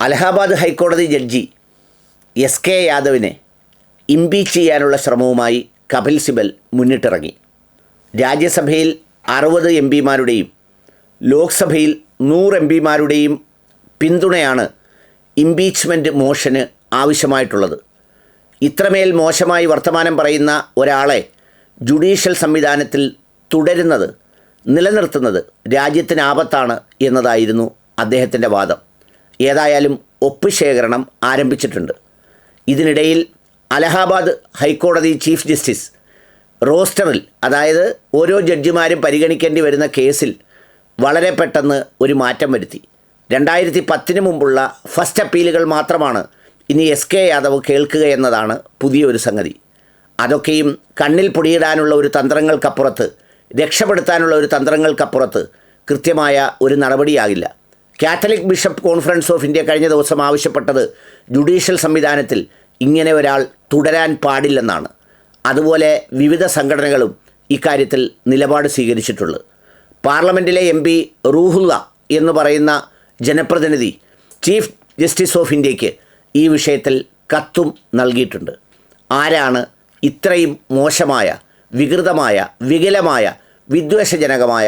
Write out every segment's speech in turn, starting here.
അലഹാബാദ് ഹൈക്കോടതി judge S K യാദവിനെ impeach ചെയ്യാനുള്ള ശ്രമവുമായി കപിൽ സിബൽ മുന്നിട്ടിറങ്ങി. രാജ്യസഭയിൽ 60 എം പിമാരുടെയും ലോക്സഭയിൽ 100 എം പിമാരുടെയും പിന്തുണയാണ് ഇംപീച്ച്മെൻറ്റ് മോഷന് ആവശ്യമായിട്ടുള്ളത്. ഇത്രമേൽ മോശമായി വർത്തമാനം പറയുന്ന ഒരാളെ ജുഡീഷ്യൽ സംവിധാനത്തിൽ തുടരുന്നത്, നിലനിർത്തുന്നത് രാജ്യത്തിന് ആപത്താണ് എന്നതായിരുന്നു അദ്ദേഹത്തിൻ്റെ വാദം. ഏതായാലും ഒപ്പ് ശേഖരണം ആരംഭിച്ചിട്ടുണ്ട്. ഇതിനിടയിൽ അലഹാബാദ് ഹൈക്കോടതി ചീഫ് ജസ്റ്റിസ് റോസ്റ്ററിൽ, അതായത് ഓരോ ജഡ്ജിമാരും പരിഗണിക്കേണ്ടി വരുന്ന കേസിൽ വളരെ പെട്ടെന്ന് ഒരു മാറ്റം വരുത്തി. 2010 മുമ്പുള്ള ഫസ്റ്റ് അപ്പീലുകൾ മാത്രമാണ് ഇനി എസ് കെ യാദവ് കേൾക്കുക എന്നതാണ് പുതിയൊരു സംഗതി. അതൊക്കെയും കണ്ണിൽ പൊടിയിടാനുള്ള ഒരു തന്ത്രങ്ങൾക്കപ്പുറത്ത്, രക്ഷപ്പെടുത്താനുള്ള ഒരു തന്ത്രങ്ങൾക്കപ്പുറത്ത് കൃത്യമായ ഒരു നടപടിയാകില്ല. Catholic Bishop Conference of India കഴിഞ്ഞ ദിവസം ആവശ്യപ്പെട്ടത് ജുഡീഷ്യൽ സംവിധാനത്തിൽ ഇങ്ങനെ ഒരാൾ തുടരാൻ പാടില്ലെന്നാണ്. അതുപോലെ വിവിധ സംഘടനകളും ഇക്കാര്യത്തിൽ നിലപാട് സ്വീകരിച്ചിട്ടുള്ളത്. പാർലമെൻറ്റിലെ എം പി റൂഹുല്ല എന്ന് പറയുന്ന ജനപ്രതിനിധി ചീഫ് ജസ്റ്റിസ് ഓഫ് ഇന്ത്യയ്ക്ക് ഈ വിഷയത്തിൽ കത്തും നൽകിയിട്ടുണ്ട്. ആരാണ് ഇത്രയും മോശമായ, വികൃതമായ, വികലമായ, വിദ്വേഷജനകമായ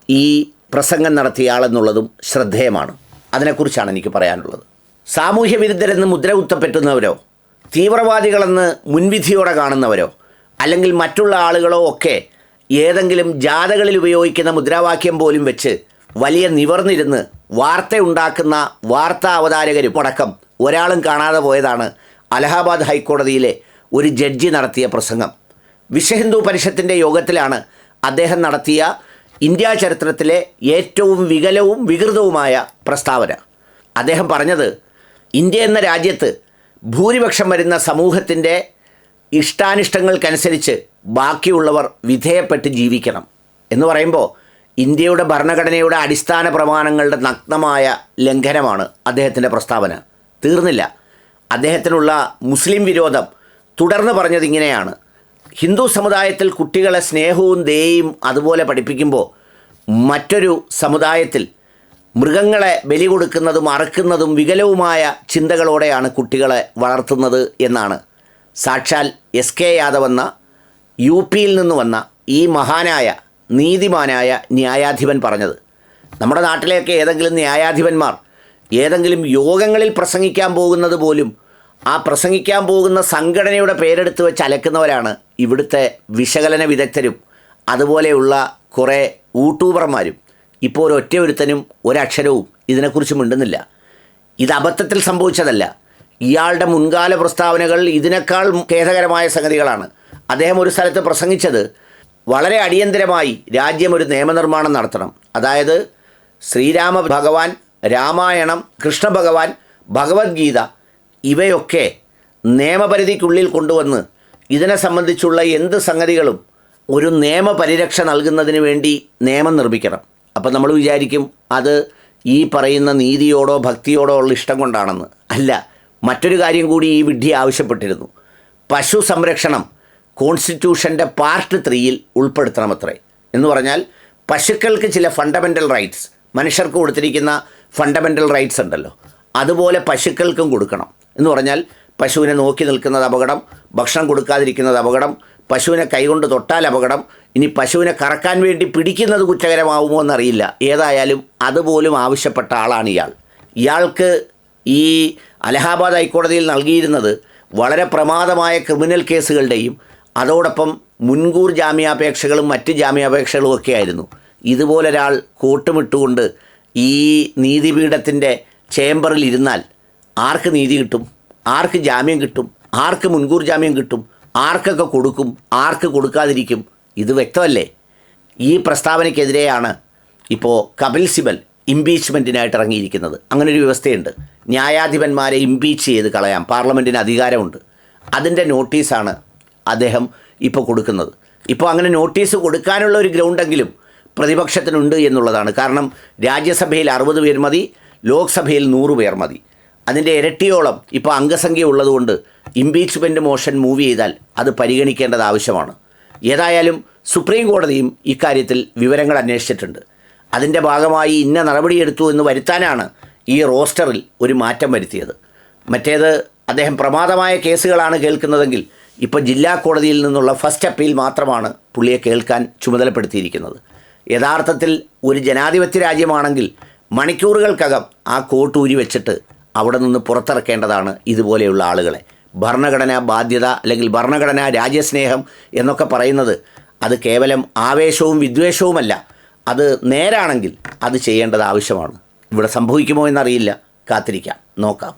ഈ പ്രസംഗം നടത്തിയ ആളെന്നുള്ളതും ശ്രദ്ധേയമാണ്. അതിനെക്കുറിച്ചാണ് എനിക്ക് പറയാനുള്ളത്. സാമൂഹ്യ വിരുദ്ധരെന്ന് മുദ്ര കുത്തപ്പെട്ടുന്നവരോ, തീവ്രവാദികളെന്ന് മുൻവിധിയോടെ കാണുന്നവരോ, അല്ലെങ്കിൽ മറ്റുള്ള ആളുകളോ ഒക്കെ ഏതെങ്കിലും ജാഥകളിൽ ഉപയോഗിക്കുന്ന മുദ്രാവാക്യം പോലും വെച്ച് വലിയ നിവർന്നിരുന്ന് വാർത്തയുണ്ടാക്കുന്ന വാർത്താ അവതാരകരും അടക്കം ഒരാളും കാണാതെ പോയതാണ് അലഹാബാദ് ഹൈക്കോടതിയിലെ ഒരു ജഡ്ജി നടത്തിയ പ്രസംഗം. വിശ്വഹിന്ദു പരിഷത്തിൻ്റെ യോഗത്തിലാണ് അദ്ദേഹം നടത്തിയ ഇന്ത്യ ചരിത്രത്തിലെ ഏറ്റവും വികലവും വികൃതവുമായ പ്രസ്താവന. അദ്ദേഹം പറഞ്ഞത്, ഇന്ത്യ എന്ന രാജ്യത്ത് ഭൂരിപക്ഷം വരുന്ന സമൂഹത്തിൻ്റെ ഇഷ്ടാനിഷ്ടങ്ങൾക്കനുസരിച്ച് ബാക്കിയുള്ളവർ വിധേയപ്പെട്ട് ജീവിക്കണം എന്ന് പറയുമ്പോൾ ഇന്ത്യയുടെ ഭരണഘടനയുടെ അടിസ്ഥാന പ്രമാണങ്ങളുടെ നഗ്നമായ ലംഘനമാണ് അദ്ദേഹത്തിൻ്റെ പ്രസ്താവന. തീർന്നില്ല. അദ്ദേഹത്തിനുള്ള മുസ്ലിം വിരോധം തുടർന്ന് പറഞ്ഞത് ഇങ്ങനെയാണ്: ഹിന്ദു സമുദായത്തിൽ കുട്ടികളെ സ്നേഹവും ദയയും അതുപോലെ പഠിപ്പിക്കുമ്പോൾ മറ്റൊരു സമുദായത്തിൽ മൃഗങ്ങളെ ബലി കൊടുക്കുന്നതും അറക്കുന്നതും വികലവുമായ ചിന്തകളോടെയാണ് കുട്ടികളെ വളർത്തുന്നത് എന്നാണ് സാക്ഷാൽ എസ് കെ യാദവ് എന്ന UP-യിൽ നിന്ന് വന്ന ഈ മഹാനായ നീതിമാനായ ന്യായാധിപൻ പറഞ്ഞത്. നമ്മുടെ നാട്ടിലേക്ക് ഏതെങ്കിലും ന്യായാധിപന്മാർ ഏതെങ്കിലും യോഗങ്ങളിൽ പ്രസംഗിക്കാൻ പോകുന്നത് പോലും ആ പ്രസംഗിക്കാൻ പോകുന്ന സംഘടനയുടെ പേരെടുത്ത് വെച്ച് അലക്കുന്നവരാണ് ഇവിടുത്തെ വിശകലന വിദഗ്ധരും അതുപോലെയുള്ള കുറേ യൂട്യൂബർമാരും. ഇപ്പോൾ ഒരുത്തനും ഒരക്ഷരവും ഇതിനെക്കുറിച്ച് മിണ്ടുന്നില്ല. ഇത് അബദ്ധത്തിൽ സംഭവിച്ചതല്ല. ഇയാളുടെ മുൻകാല പ്രസ്താവനകൾ ഇതിനേക്കാൾ ഖേദകരമായ സംഗതികളാണ്. അദ്ദേഹം ഒരു സ്ഥലത്ത് പ്രസംഗിച്ചത്, വളരെ അടിയന്തരമായി രാജ്യം ഒരു നിയമനിർമ്മാണം നടത്തണം. അതായത് ശ്രീരാമ ഭഗവാൻ, രാമായണം, കൃഷ്ണഭഗവാൻ, ഭഗവത്ഗീത ഇവയൊക്കെ നിയമപരിധിക്കുള്ളിൽ കൊണ്ടുവന്ന് ഇതിനെ സംബന്ധിച്ചുള്ള എന്ത് സംഗതികളും ഒരു നിയമപരിരക്ഷ നൽകുന്നതിന് വേണ്ടി നിയമം നിർമ്മിക്കണം. അപ്പം നമ്മൾ വിചാരിക്കും അത് ഈ പറയുന്ന നീതിയോടോ ഭക്തിയോടോ ഉള്ള ഇഷ്ടം കൊണ്ടാണെന്ന്. അല്ല, മറ്റൊരു കാര്യം കൂടി ഈ വിഡ്ഢി ആവശ്യപ്പെട്ടിരുന്നു. പശു സംരക്ഷണം കോൺസ്റ്റിറ്റ്യൂഷൻ്റെ പാർട്ട് 3-ൽ ഉൾപ്പെടുത്തണമത്രേ. എന്ന് പറഞ്ഞാൽ പശുക്കൾക്ക് ചില ഫണ്ടമെൻ്റൽ റൈറ്റ്സ്, മനുഷ്യർക്ക് കൊടുത്തിരിക്കുന്ന ഫണ്ടമെൻ്റൽ റൈറ്റ്സ് ഉണ്ടല്ലോ, അതുപോലെ പശുക്കൾക്കും കൊടുക്കണം. എന്ന് പറഞ്ഞാൽ പശുവിനെ നോക്കി നിൽക്കുന്നത് അപകടം, ഭക്ഷണം കൊടുക്കാതിരിക്കുന്നത് അപകടം, പശുവിനെ കൈകൊണ്ട് തൊട്ടാൽ അപകടം, ഇനി പശുവിനെ കറക്കാൻ വേണ്ടി പിടിക്കുന്നത് കുറ്റകരമാവുമോ എന്നറിയില്ല. ഏതായാലും അതുപോലും ആവശ്യപ്പെട്ട ആളാണ് ഇയാൾ. ഇയാൾക്ക് ഈ അലഹാബാദ് ഹൈക്കോടതിയിൽ നൽകിയിരുന്നത് വളരെ പ്രമാദമായ ക്രിമിനൽ കേസുകളുടെയും അതോടൊപ്പം മുൻകൂർ ജാമ്യാപേക്ഷകളും മറ്റ് ജാമ്യാപേക്ഷകളും ഒക്കെ ആയിരുന്നു. ഇതുപോലൊരാൾ കൂട്ടുമിട്ടുകൊണ്ട് ഈ നീതിപീഠത്തിൻ്റെ ചേംബറിൽ ഇരുന്നാൽ ആർക്ക് നീതി കിട്ടും? ആർക്ക് ജാമ്യം കിട്ടും? ആർക്ക് മുൻകൂർ ജാമ്യം കിട്ടും? ആർക്കൊക്കെ കൊടുക്കും? ആർക്ക് കൊടുക്കാതിരിക്കും? ഇത് വ്യക്തമല്ലേ? ഈ പ്രസ്താവനയ്ക്കെതിരെയാണ് ഇപ്പോൾ കപിൽ സിബൽ ഇംപീച്ച്മെൻറ്റിനായിട്ട് ഇറങ്ങിയിരിക്കുന്നത്. അങ്ങനൊരു വ്യവസ്ഥയുണ്ട്. ന്യായാധിപന്മാരെ ഇംപീച്ച് ചെയ്ത് കളയാം, പാർലമെൻറ്റിന് അധികാരമുണ്ട്. അതിൻ്റെ നോട്ടീസാണ് അദ്ദേഹം ഇപ്പോൾ കൊടുക്കുന്നത്. ഇപ്പോൾ അങ്ങനെ നോട്ടീസ് കൊടുക്കാനുള്ള ഒരു ഗ്രൗണ്ടെങ്കിലും പ്രതിപക്ഷത്തിനുണ്ട് എന്നുള്ളതാണ്. കാരണം രാജ്യസഭയിൽ 60 പേർ മതി, ലോക്സഭയിൽ 100 പേർ മതി. അതിൻ്റെ ഇരട്ടിയോളം ഇപ്പോൾ അംഗസംഖ്യ ഉള്ളതുകൊണ്ട് ഇംപീച്ച്മെൻറ്റ് മോഷൻ മൂവ് ചെയ്താൽ അത് പരിഗണിക്കേണ്ടത് ആവശ്യമാണ്. ഏതായാലും സുപ്രീം കോടതിയും ഇക്കാര്യത്തിൽ വിവരങ്ങൾ അന്വേഷിച്ചിട്ടുണ്ട്. അതിൻ്റെ ഭാഗമായി ഇന്ന നടപടിയെടുത്തു എന്ന് വരുത്താനാണ് ഈ റോസ്റ്ററിൽ ഒരു മാറ്റം വരുത്തിയത്. മറ്റേത് അദ്ദേഹം പ്രമാദമായ കേസുകളാണ് കേൾക്കുന്നതെങ്കിൽ ഇപ്പോൾ ജില്ലാ കോടതിയിൽ നിന്നുള്ള ഫസ്റ്റ് അപ്പീൽ മാത്രമാണ് പുള്ളിയെ കേൾക്കാൻ ചുമതലപ്പെടുത്തിയിരിക്കുന്നത്. യഥാർത്ഥത്തിൽ ഒരു ജനാധിപത്യ രാജ്യമാണെങ്കിൽ മണിക്കൂറുകൾക്കകം ആ കോട്ട് ഊരി വെച്ചിട്ട് അവിടെ നിന്ന് പുറത്തിറക്കേണ്ടതാണ് ഇതുപോലെയുള്ള ആളുകളെ. ഭരണഘടനാ ബാധ്യത അല്ലെങ്കിൽ ഭരണഘടനാ രാജ്യസ്നേഹം എന്നൊക്കെ പറയുന്നത് അത് കേവലം ആവേശവും വിദ്വേഷവുമല്ല, അത് നേരാണെങ്കിൽ അത് ചെയ്യേണ്ടത് ആവശ്യമാണ്. ഇവിടെ സംഭവിക്കുമോ എന്നറിയില്ല, കാത്തിരിക്കാം, നോക്കാം.